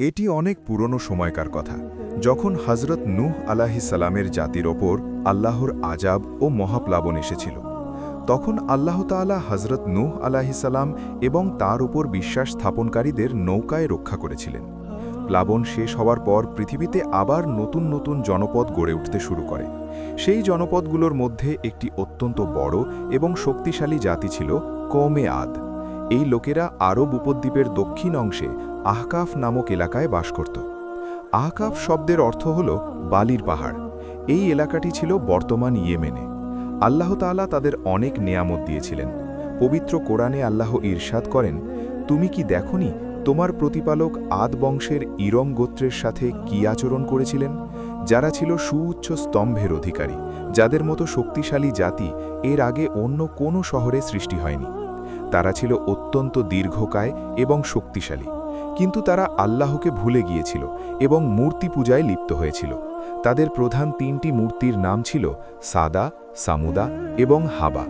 এটি অনেক পুরনো সময়কার কথা, যখন হজরত নূহ আলাহিসাল্লামের জাতির ওপর আল্লাহর আজাব ও মহাপ্লাবন এসেছিল। তখন আল্লাহ তাআলা হজরত নূহ আলাহিসাল্লাম এবং তার উপর বিশ্বাস স্থাপনকারীদের নৌকায় রক্ষা করেছিলেন। প্লাবন শেষ হওয়ার পর পৃথিবীতে আবার নতুন নতুন জনপদ গড়ে উঠতে শুরু করে। সেই জনপদগুলোর মধ্যে একটি অত্যন্ত বড় এবং শক্তিশালী জাতি ছিল কওমে আদ। এই লোকেরা আরব উপদ্বীপের দক্ষিণ অংশে আহকাফ নামক এলাকায় বাস করত। আহকাফ শব্দের অর্থ হল বালির পাহাড়। এই এলাকাটি ছিল বর্তমান ইয়েমেনে। আল্লাহ তাআলা তাদের অনেক নেয়ামত দিয়েছিলেন। পবিত্র কোরআনে আল্লাহ ইরশাদ করেন, তুমি কি দেখনি তোমার প্রতিপালক আদ বংশের ইরম গোত্রের সাথে কি আচরণ করেছিলেন, যারা ছিল সুউচ্চ স্তম্ভের অধিকারী, যাদের মতো শক্তিশালী জাতি এর আগে অন্য কোনো শহরে সৃষ্টি হয়নি। তারা ছিল অত্যন্ত দীর্ঘকায় এবং শক্তিশালী, কিন্তু তারা আল্লাহকে ভুলে গিয়েছিল এবং মূর্তি পূজায় লিপ্ত হয়েছিল। তাদের প্রধান তিনটি মূর্তির নাম ছিল সাদা, সামুদা এবং হাবা।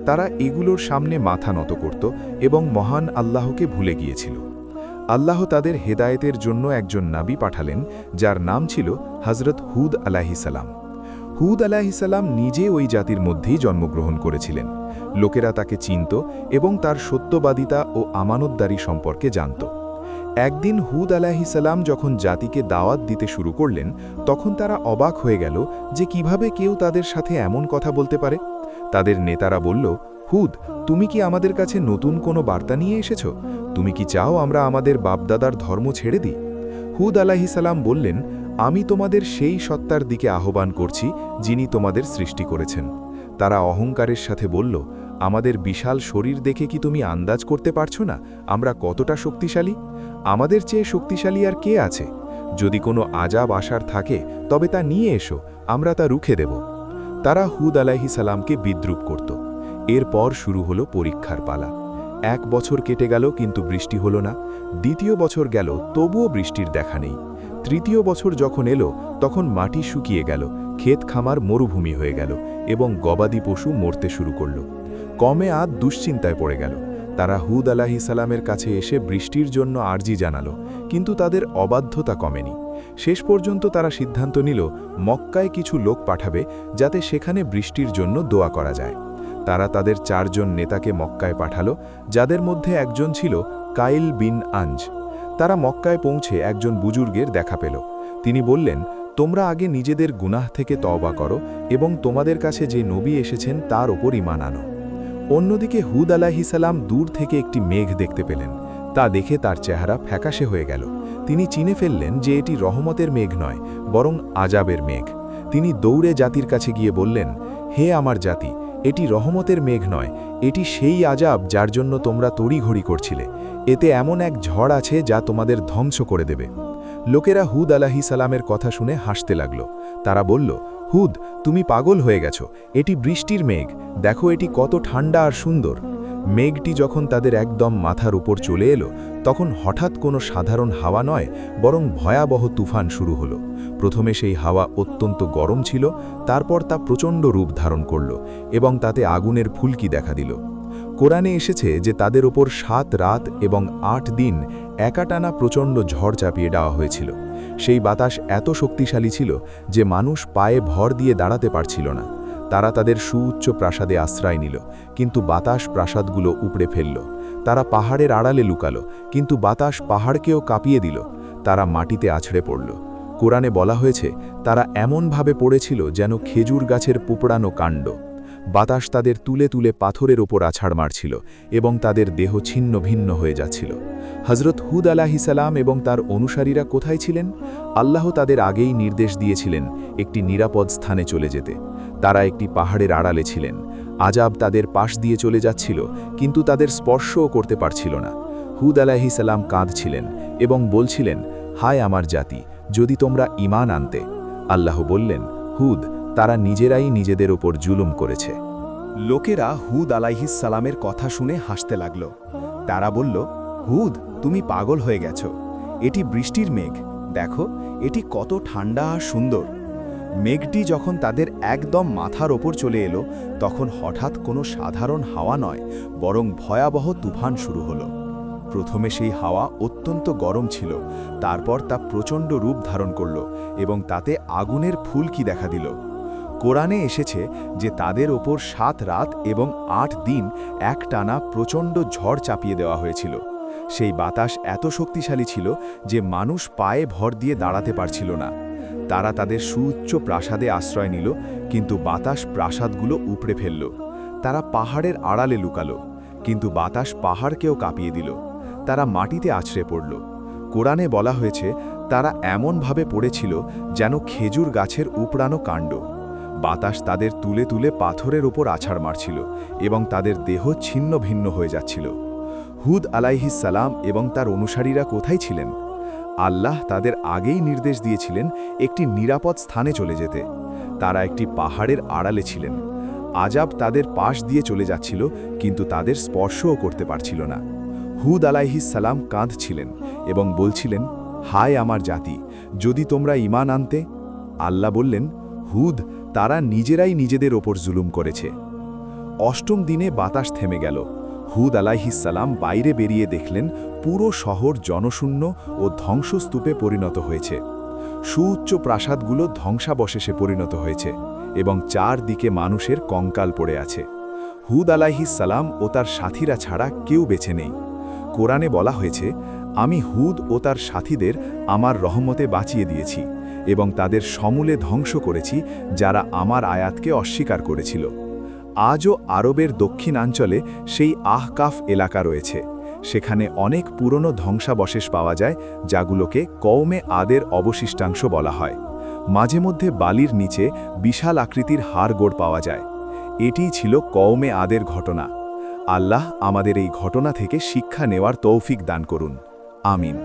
তারা এগুলোর সামনে মাথা নত করত এবং মহান আল্লাহকে ভুলে গিয়েছিল। আল্লাহ তাদের হেদায়েতের জন্য একজন নাবী পাঠালেন, যার নাম ছিল হজরত হুদ আলাইহিসসালাম। হুদ আলাইহিসসালাম নিজে ওই জাতির মধ্যেই জন্মগ্রহণ করেছিলেন। লোকেরা তাকে চিনত এবং তার সত্যবাদিতা ও আমানতদারি সম্পর্কে জানত। একদিন হুদ আলাইহিসসালাম যখন জাতিকে দাওয়াত দিতে শুরু করলেন, তখন তারা অবাক হয়ে গেল যে কিভাবে কেউ তাদের সাথে এমন কথা বলতে পারে। তাদের নেতারা বলল, হুদ, তুমি কি আমাদের কাছে নতুন কোনো বার্তা নিয়ে এসেছ? তুমি কি চাও আমরা আমাদের বাপদাদার ধর্ম ছেড়ে দিই? হুদ আলাইহিসসালাম বললেন, আমি তোমাদের সেই সত্তার দিকে আহ্বান করছি যিনি তোমাদের সৃষ্টি করেছেন। তারা অহংকারের সাথে বলল, আমাদের বিশাল শরীর দেখে কি তুমি আন্দাজ করতে পারছো না আমরা কতটা শক্তিশালী? আমাদের চেয়ে শক্তিশালী আর কে আছে? যদি কোনো আজাব আসার থাকে তবে তা নিয়ে এসো, আমরা তা রুখে দেব। তারা হুদ আলাইহিসসালামকে বিদ্রূপ করত। এরপর শুরু হলো পরীক্ষার পালা। 1 বছর কেটে গেল, কিন্তু বৃষ্টি হলো না। দ্বিতীয় বছর গেল, তবুও বৃষ্টির দেখা নেই। তৃতীয় বছর যখন এলো, তখন মাটি শুকিয়ে গেল, ক্ষেত খামার মরুভূমি হয়ে গেল এবং গবাদি পশু মরতে শুরু করল। কওমে আদ দুশ্চিন্তায় পড়ে গেল। তারা হুদ আলাইহিসসালামের কাছে এসে বৃষ্টির জন্য আর্জি জানালো, কিন্তু তাদের অবাধ্যতা কমেনি। শেষ পর্যন্ত তারা সিদ্ধান্ত নিল মক্কায় কিছু লোক পাঠাবে, যাতে সেখানে বৃষ্টির জন্য দোয়া করা যায়। তারা তাদের 4 জন নেতাকে মক্কায় পাঠালো, যাদের মধ্যে একজন ছিল কাইল বিন আঞ্জ। তারা মক্কায় পৌঁছে একজন বুজুর্গের দেখা পেল। তিনি বললেন, তোমরা আগে নিজেদের গুনাহ থেকে তওবা করো এবং তোমাদের কাছে যে নবী এসেছেন তার ওপর ঈমান আনো। অন্যদিকে হুদ আলাইহিসসালাম দূর থেকে একটি মেঘ দেখতে পেলেন। তা দেখে তার চেহারা ফ্যাকাশে হয়ে গেল। তিনি চিনে ফেললেন যে এটি রহমতের মেঘ নয়, বরং আজাবের মেঘ। তিনি দৌড়ে জাতির কাছে গিয়ে বললেন, হে আমার জাতি, এটি রহমতের মেঘ নয়, এটি সেই আজাব যার জন্য তোমরা তড়িঘড়ি করছিলে। এতে এমন এক ঝড় আছে যা তোমাদের ধ্বংস করে দেবে। লোকেরা হুদ আলাইহিসসালামের কথা শুনে হাসতে লাগল। তারা বলল, হুদ, তুমি পাগল হয়ে গেছো, এটি বৃষ্টির মেঘ, দেখো এটি কত ঠান্ডা আর সুন্দর। মেঘটি যখন তাদের একদম মাথার উপর চলে এলো, তখন হঠাৎ কোনো সাধারণ হাওয়া নয়, বরং ভয়াবহ তুফান শুরু হলো। প্রথমে সেই হাওয়া অত্যন্ত গরম ছিল, তারপর তা প্রচণ্ড রূপ ধারণ করল এবং তাতে আগুনের ফুলকি দেখা দিল। কোরআনে এসেছে যে তাদের ওপর 7 রাত এবং 8 দিন একাটানা প্রচণ্ড ঝড় চাপিয়ে দেওয়া হয়েছিল। সেই বাতাস এত শক্তিশালী ছিল যে মানুষ পায়ে ভর দিয়ে দাঁড়াতে পারছিল না। তারা তাদের সুউচ্চ প্রাসাদে আশ্রয় নিল, কিন্তু বাতাস প্রাসাদগুলো উপড়ে ফেলল। তারা পাহাড়ের আড়ালে লুকালো, কিন্তু বাতাস পাহাড়কেও কাঁপিয়ে দিল। তারা মাটিতে আছড়ে পড়ল। কোরআনে বলা হয়েছে, তারা এমনভাবে পড়েছিল যেন খেজুর গাছের পুপড়ানো কাণ্ড। বাতাস তাদের তুলে তুলে পাথরের ওপর আছাড় মারছিল এবং তাদের দেহ ছিন্ন ভিন্ন হয়ে যাচ্ছিল। হজরত হুদ আলাইহিসসালাম এবং তার অনুসারীরা কোথায় ছিলেন? আল্লাহ তাদের আগেই নির্দেশ দিয়েছিলেন একটি নিরাপদ স্থানে চলে যেতে। তারা একটি পাহাড়ের আড়ালে ছিলেন। আজাব তাদের পাশ দিয়ে চলে যাচ্ছিল, কিন্তু তাদের স্পর্শও করতে পারছিল না। হুদ আলাইহিসসালাম কাঁদছিলেন এবং বলছিলেন, হায় আমার জাতি, যদি তোমরা ঈমান আনতে। আল্লাহ বললেন, হুদ, তারা নিজেরাই নিজেদের ওপর জুলুম করেছে। লোকেরা হুদ আলাইহিসসালামের কথা শুনে হাসতে লাগল। তারা বলল, হুদ, তুমি পাগল হয়ে গেছ, এটি বৃষ্টির মেঘ, দেখো এটি কত ঠান্ডা আর সুন্দর। মেঘটি যখন তাদের একদম মাথার ওপর চলে এলো, তখন হঠাৎ কোনো সাধারণ হাওয়া নয়, বরং ভয়াবহ তুফান শুরু হলো। প্রথমে সেই হাওয়া অত্যন্ত গরম ছিল, তারপর তা প্রচণ্ড রূপ ধারণ করল এবং তাতে আগুনের ফুলকি দেখা দিল। কোরআনে এসেছে যে তাদের ওপর 7 রাত এবং 8 দিন একটানা প্রচণ্ড ঝড় চাপিয়ে দেওয়া হয়েছিল। সেই বাতাস এত শক্তিশালী ছিল যে মানুষ পায়ে ভর দিয়ে দাঁড়াতে পারছিল না। তারা তাদের সুউচ্চ প্রাসাদে আশ্রয় নিল, কিন্তু বাতাস প্রাসাদগুলো উপড়ে ফেলল। তারা পাহাড়ের আড়ালে লুকালো, কিন্তু বাতাস পাহাড়কেও কাঁপিয়ে দিল। তারা মাটিতে আছড়ে পড়ল। কোরআনে বলা হয়েছে তারা এমনভাবে পড়েছিল যেন খেজুর গাছের উপড়ানো কাণ্ড। বাতাস তাদের তুলে তুলে পাথরের ওপর আছাড় মারছিল এবং তাদের দেহ ছিন্ন ভিন্ন হয়ে যাচ্ছিল। হুদ আলাইহিস সালাম এবং তার অনুসারীরা কোথায় ছিলেন? আল্লাহ তাদের আগেই নির্দেশ দিয়েছিলেন একটি নিরাপদ স্থানে চলে যেতে। তারা একটি পাহাড়ের আড়ালে ছিলেন। আযাব তাদের পাশ দিয়ে চলে যাচ্ছিল, কিন্তু তাদের স্পর্শও করতে পারছিল না। হুদ আলাইহিস সালাম কাঁদছিলেন এবং বলছিলেন, হায় আমার জাতি, যদি তোমরা ঈমান আনতে। আল্লাহ বললেন, হুদ, তারা নিজেরাই নিজেদের ওপর জুলুম করেছে। অষ্টম দিনে বাতাস থেমে গেল। হুদ আলাইহিস সালাম বাইরে বেরিয়ে দেখলেন পুরো শহর জনশূন্য ও ধ্বংসস্তূপে পরিণত হয়েছে। সুউচ্চ প্রাসাদগুলো ধ্বংসাবশেষে পরিণত হয়েছে এবং চারদিকে মানুষের কঙ্কাল পড়ে আছে। হুদ আলাইহিস সালাম ও তার সাথীরা ছাড়া কেউ বেঁচে নেই। কোরআনে বলা হয়েছে, আমি হুদ ও তার সাথীদের আমার রহমতে বাঁচিয়ে দিয়েছি এবং তাদের সমূলে ধ্বংস করেছি যারা আমার আয়াতকে অস্বীকার করেছিল। আজও আরবের দক্ষিণাঞ্চলে সেই আহকাফ এলাকা রয়েছে। সেখানে অনেক পুরনো ধ্বংসাবশেষ পাওয়া যায়, যাগুলোকে কওমে আদের অবশিষ্টাংশ বলা হয়। মাঝে মধ্যে বালির নিচে বিশাল আকৃতির হাড়গোড় পাওয়া যায়। এটিই ছিল কওমে আদের ঘটনা। আল্লাহ আমাদের এই ঘটনা থেকে শিক্ষা নেওয়ার তৌফিক দান করুন। আমিন।